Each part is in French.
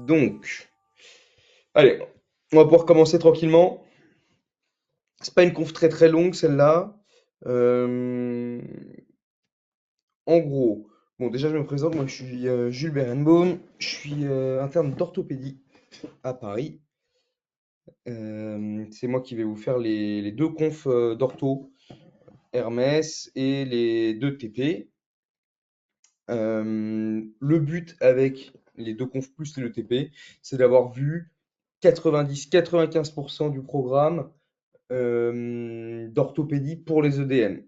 Donc, allez, on va pouvoir commencer tranquillement. C'est pas une conf très très longue celle-là. Euh, En gros, bon déjà je me présente, moi je suis Jules Berenbaum, je suis interne d'orthopédie à Paris. C'est moi qui vais vous faire les deux confs d'ortho, Hermès et les deux TP. Le but avec les deux confs plus les deux TP, c'est d'avoir vu 90-95% du programme d'orthopédie pour les EDN.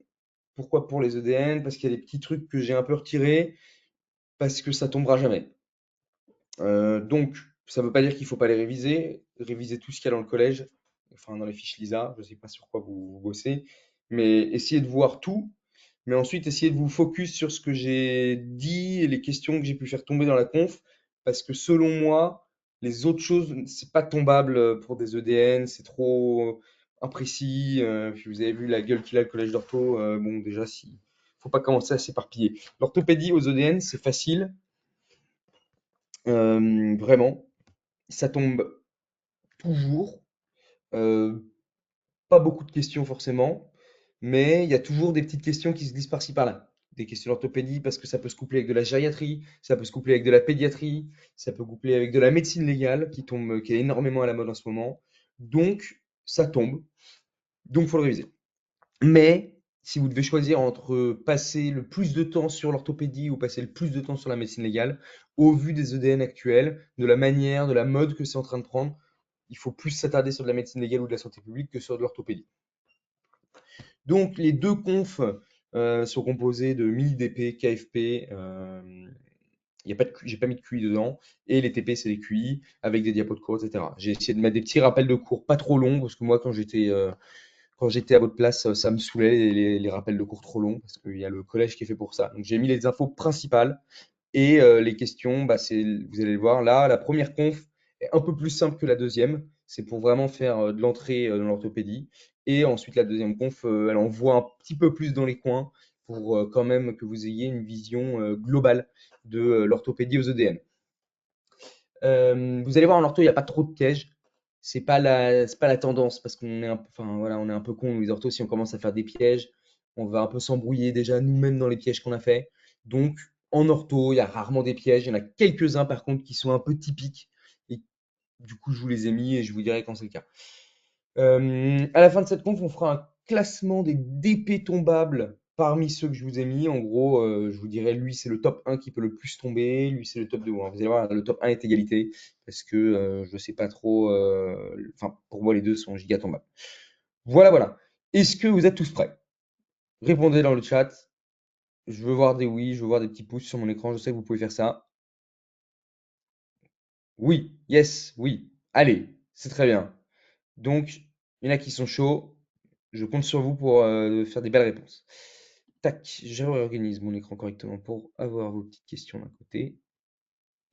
Pourquoi pour les EDN? Parce qu'il y a des petits trucs que j'ai un peu retirés, parce que ça tombera jamais. Donc, ça ne veut pas dire qu'il ne faut pas les réviser. Réviser tout ce qu'il y a dans le collège, enfin dans les fiches LISA, je ne sais pas sur quoi vous bossez, mais essayez de voir tout. Mais ensuite, essayez de vous focus sur ce que j'ai dit et les questions que j'ai pu faire tomber dans la conf, parce que selon moi, les autres choses, c'est pas tombable pour des EDN, c'est trop imprécis. Puis vous avez vu la gueule qu'il a le collège d'ortho. Bon, déjà, si, faut pas commencer à s'éparpiller. L'orthopédie aux EDN, c'est facile, vraiment. Ça tombe toujours. Euh, Pas beaucoup de questions forcément, mais il y a toujours des petites questions qui se glissent par-ci par-là. Des questions d'orthopédie parce que ça peut se coupler avec de la gériatrie, ça peut se coupler avec de la pédiatrie, ça peut coupler avec de la médecine légale qui tombe, qui est énormément à la mode en ce moment. Donc, ça tombe. Donc, il faut le réviser. Mais si vous devez choisir entre passer le plus de temps sur l'orthopédie ou passer le plus de temps sur la médecine légale, au vu des EDN actuels, de la manière, de la mode que c'est en train de prendre, il faut plus s'attarder sur de la médecine légale ou de la santé publique que sur de l'orthopédie. Donc les deux confs sont composés de 1000 DP, KFP, y a pas de, j'ai pas mis de QI dedans, et les TP c'est des QI avec des diapos de cours, etc. J'ai essayé de mettre des petits rappels de cours pas trop longs, parce que moi quand j'étais à votre place, ça me saoulait les rappels de cours trop longs, parce qu'il y a le collège qui est fait pour ça. Donc j'ai mis les infos principales, et les questions, bah, vous allez le voir là, la première conf est un peu plus simple que la deuxième. C'est pour vraiment faire de l'entrée dans l'orthopédie. Et ensuite, la deuxième conf, elle envoie un petit peu plus dans les coins pour quand même que vous ayez une vision globale de l'orthopédie aux EDN. Vous allez voir, en ortho, il n'y a pas trop de pièges. C'est pas la tendance parce qu'on est enfin, voilà, on est un peu con, les orthos, si on commence à faire des pièges, on va un peu s'embrouiller déjà nous-mêmes dans les pièges qu'on a fait. Donc, en ortho, il y a rarement des pièges. Il y en a quelques-uns par contre qui sont un peu typiques. Et du coup, je vous les ai mis et je vous dirai quand c'est le cas. À la fin de cette conf, on fera un classement des DP tombables parmi ceux que je vous ai mis. En gros, je vous dirai, lui, c'est le top 1 qui peut le plus tomber, lui, c'est le top 2. Hein. Vous allez voir, le top 1 est égalité, parce que je ne sais pas trop. Enfin, pour moi, les deux sont giga tombables. Voilà, voilà. Est-ce que vous êtes tous prêts? Répondez dans le chat. Je veux voir des oui, je veux voir des petits pouces sur mon écran. Je sais que vous pouvez faire ça. Oui, yes, oui. Allez, c'est très bien. Donc, il y en a qui sont chauds. Je compte sur vous pour faire des belles réponses. Tac, je réorganise mon écran correctement pour avoir vos petites questions d'un côté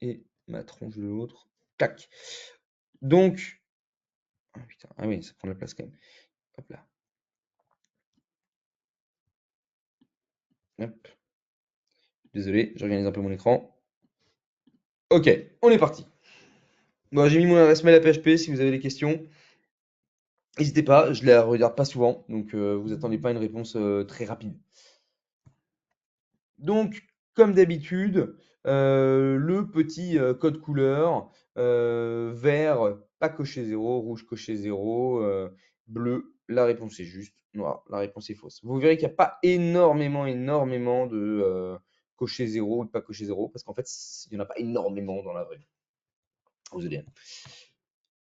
et ma tronche de l'autre. Tac. Donc, ah, putain, ah oui, ça prend de la place quand même. Hop là. Hop. Désolé, j'organise un peu mon écran. Ok, on est parti. Bon, j'ai mis mon adresse mail à PHP si vous avez des questions. N'hésitez pas, je la regarde pas souvent, donc vous attendez pas une réponse très rapide. Donc, comme d'habitude, le petit code couleur, vert, pas coché 0, rouge coché 0, bleu, la réponse est juste, noir, la réponse est fausse. Vous verrez qu'il n'y a pas énormément de coché 0 ou de pas coché 0, parce qu'en fait, il n'y en a pas énormément dans la vraie vie, aux EDN.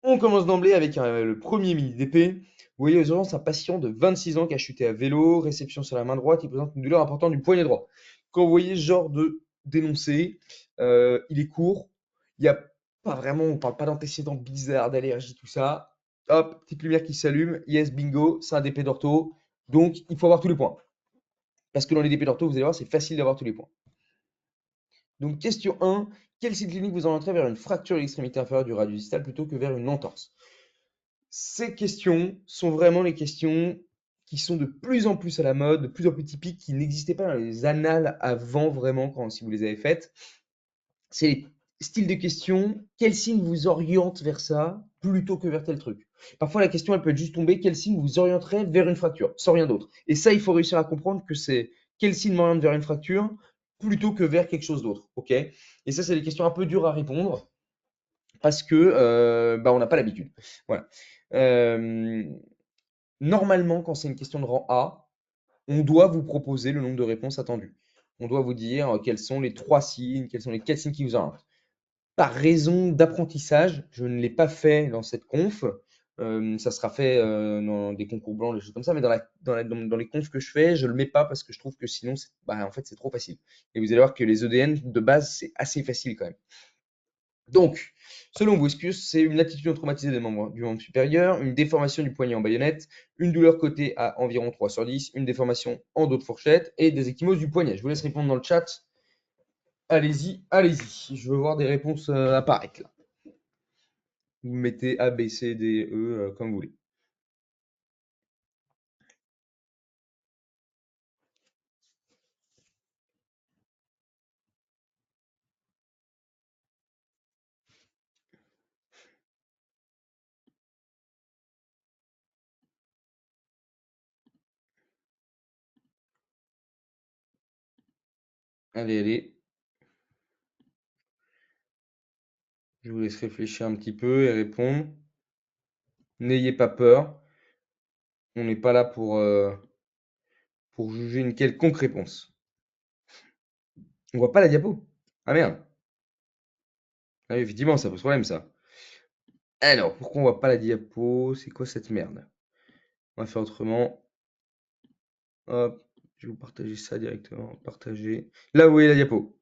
On commence d'emblée avec le premier mini DP. Vous voyez aux urgences un patient de 26 ans qui a chuté à vélo, réception sur la main droite, il présente une douleur importante du poignet droit. Quand vous voyez ce genre de dénoncé, il est court, il n'y a pas vraiment, on ne parle pas d'antécédents bizarres, d'allergie, tout ça. Hop, petite lumière qui s'allume, yes, bingo, c'est un DP d'ortho. Donc, il faut avoir tous les points. Parce que dans les DP d'ortho, vous allez voir, c'est facile d'avoir tous les points. Donc, question 1, quel site clinique vous orienterait vers une fracture de l'extrémité inférieure du radius distal plutôt que vers une entorse? Ces questions sont vraiment les questions qui sont de plus en plus à la mode, de plus en plus typiques, qui n'existaient pas dans les annales avant vraiment, si vous les avez faites. C'est style de question, quel signe vous oriente vers ça plutôt que vers tel truc? Parfois, la question, elle peut être juste tombée, quel signe vous orienterait vers une fracture, sans rien d'autre. Et ça, il faut réussir à comprendre que c'est quel signe m'oriente vers une fracture plutôt que vers quelque chose d'autre. Ok? Et ça, c'est des questions un peu dures à répondre parce que bah, on n'a pas l'habitude. Voilà. Euh, Normalement, quand c'est une question de rang A, on doit vous proposer le nombre de réponses attendues. On doit vous dire quels sont les 3 signes, quels sont les 4 signes qui vous orientent. Par raison d'apprentissage, je ne l'ai pas fait dans cette conf. Ça sera fait dans des concours blancs, des choses comme ça, mais dans les confs que je fais, je ne le mets pas parce que je trouve que sinon, bah, en fait, c'est trop facile. Et vous allez voir que les EDN de base, c'est assez facile quand même. Donc, selon vous, est-ce que c'est une attitude traumatisée des membres du membre supérieur, une déformation du poignet en baïonnette, une douleur côté à environ 3 sur 10, une déformation en dos de fourchette et des ecchymoses du poignet? Je vous laisse répondre dans le chat. Allez-y, allez-y. Je veux voir des réponses apparaître là. Vous mettez A, B, C, D, E, comme vous voulez. Allez, allez. Je vous laisse réfléchir un petit peu et répondre. N'ayez pas peur. On n'est pas là pour juger une quelconque réponse. On voit pas la diapo. Ah merde. Ah oui, effectivement, ça pose problème ça. Alors, pourquoi on voit pas la diapo? C'est quoi cette merde? On va faire autrement. Hop, je vais vous partager ça directement. Partager. Là, vous voyez la diapo.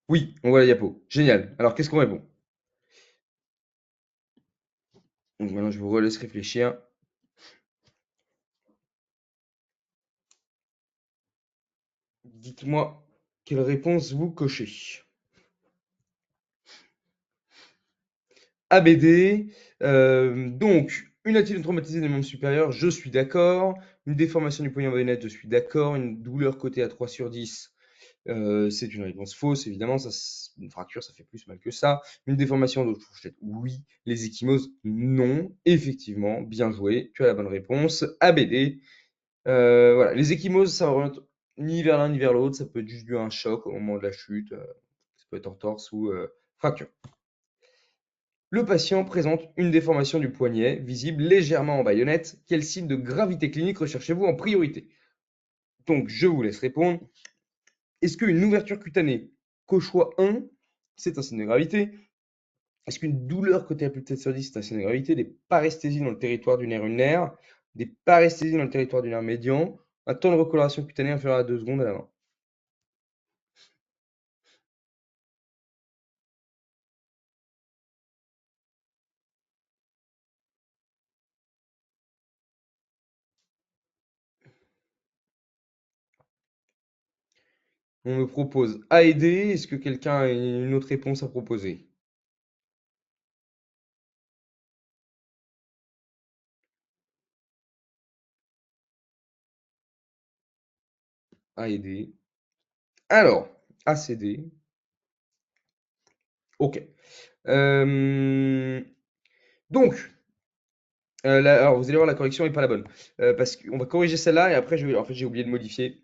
Oui, on voit la diapo. Génial. Alors, qu'est-ce qu'on répond? Donc maintenant, je vous relaisse réfléchir. Dites-moi quelle réponse vous cochez. ABD, donc une attitude traumatisée des membres supérieurs, je suis d'accord. Une déformation du poignet en baïonnette, je suis d'accord. Une douleur cotée à 3 sur 10, c'est une réponse fausse, évidemment. Ça, une fracture, ça fait plus mal que ça. Une déformation de fourchette, oui. Les ecchymoses, non. Effectivement, bien joué. Tu as la bonne réponse. ABD. Voilà. Les ecchymoses, ça oriente ni vers l'un ni vers l'autre. Ça peut être juste dû à un choc au moment de la chute. Ça peut être entorse ou fracture. Le patient présente une déformation du poignet, visible légèrement en baïonnette. Quel signe de gravité clinique recherchez-vous en priorité? Donc, je vous laisse répondre. Est-ce qu'une ouverture cutanée qu'au choix 1, c'est un signe de gravité? Est-ce qu'une douleur côté à plus de 7 sur 10, c'est un signe de gravité? Des paresthésies dans le territoire du nerf ulnaire, des paresthésies dans le territoire du nerf médian, un temps de recoloration cutanée inférieur à 2 secondes à la main. On me propose A et D. Est-ce que quelqu'un a une autre réponse à proposer? A et D. Alors, A, C, D. Ok. Donc, alors vous allez voir, la correction n'est pas la bonne. Parce qu'on va corriger celle-là et après, en fait, j'ai oublié de modifier.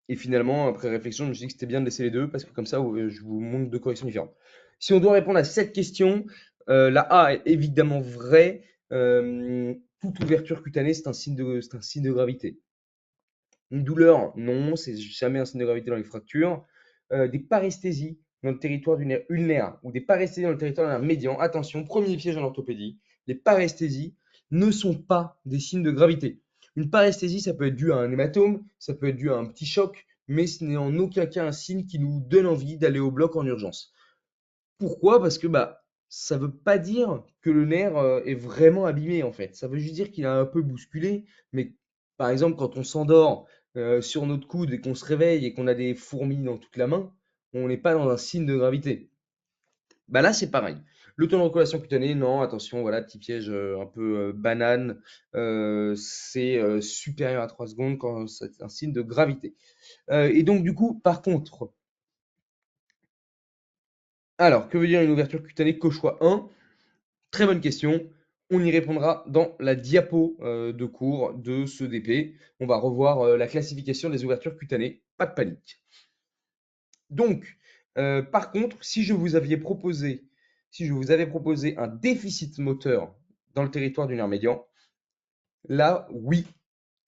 Et finalement, après réflexion, je me suis dit que c'était bien de laisser les deux parce que comme ça, je vous montre deux corrections différentes. Si on doit répondre à cette question, la A est évidemment vraie. Toute ouverture cutanée, c'est un signe de gravité. Une douleur, non, c'est jamais un signe de gravité dans les fractures. Des paresthésies dans le territoire du nerf ulnaire ou des paresthésies dans le territoire du nerf médian. Attention, premier piège en orthopédie. Les paresthésies ne sont pas des signes de gravité. Une paresthésie, ça peut être dû à un hématome, ça peut être dû à un petit choc, mais ce n'est en aucun cas un signe qui nous donne envie d'aller au bloc en urgence. Pourquoi? Parce que bah, ça veut pas dire que le nerf est vraiment abîmé en fait. Ça veut juste dire qu'il a un peu bousculé. Mais par exemple, quand on s'endort sur notre coude et qu'on se réveille et qu'on a des fourmis dans toute la main, on n'est pas dans un signe de gravité. Bah là, c'est pareil. Le temps de recollation cutanée, non, attention, voilà, petit piège un peu banane, c'est supérieur à 3 secondes quand c'est un signe de gravité. Et donc, du coup, par contre, alors, que veut dire une ouverture cutanée qu'au choix 1? Très bonne question. On y répondra dans la diapo de cours de ce DP. On va revoir la classification des ouvertures cutanées. Pas de panique. Donc, par contre, si je vous avais proposé un déficit moteur dans le territoire du nerf médian, là, oui,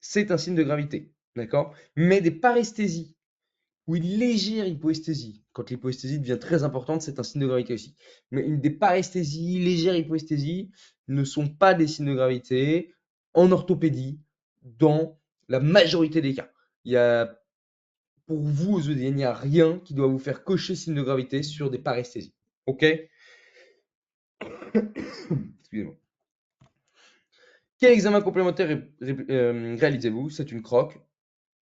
c'est un signe de gravité. D'accord? Mais des paresthésies ou une légère hypoesthésie, quand l'hypoesthésie devient très importante, c'est un signe de gravité aussi. Mais des paresthésies, légère hypoesthésie ne sont pas des signes de gravité en orthopédie dans la majorité des cas. Il y a, pour vous, aux EDN, il n'y a rien qui doit vous faire cocher signe de gravité sur des paresthésies. OK? Excusez-moi. Quel examen complémentaire réalisez-vous? C'est une croque.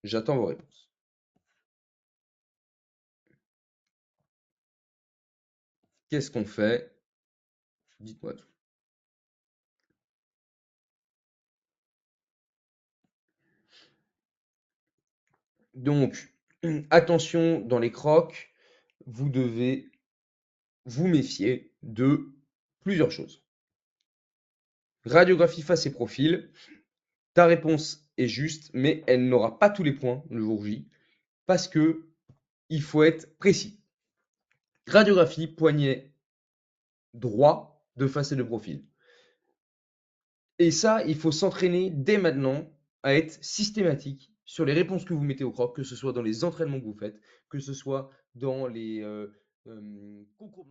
J'attends vos réponses. Qu'est-ce qu'on fait? Dites-moi tout. Donc, attention dans les croques, vous devez vous méfier de plusieurs choses. Radiographie face et profil, ta réponse est juste, mais elle n'aura pas tous les points le jour J, parce que il faut être précis. Radiographie, poignet droit de face et de profil. Et ça, il faut s'entraîner dès maintenant à être systématique sur les réponses que vous mettez au croc, que ce soit dans les entraînements que vous faites, que ce soit dans les concours.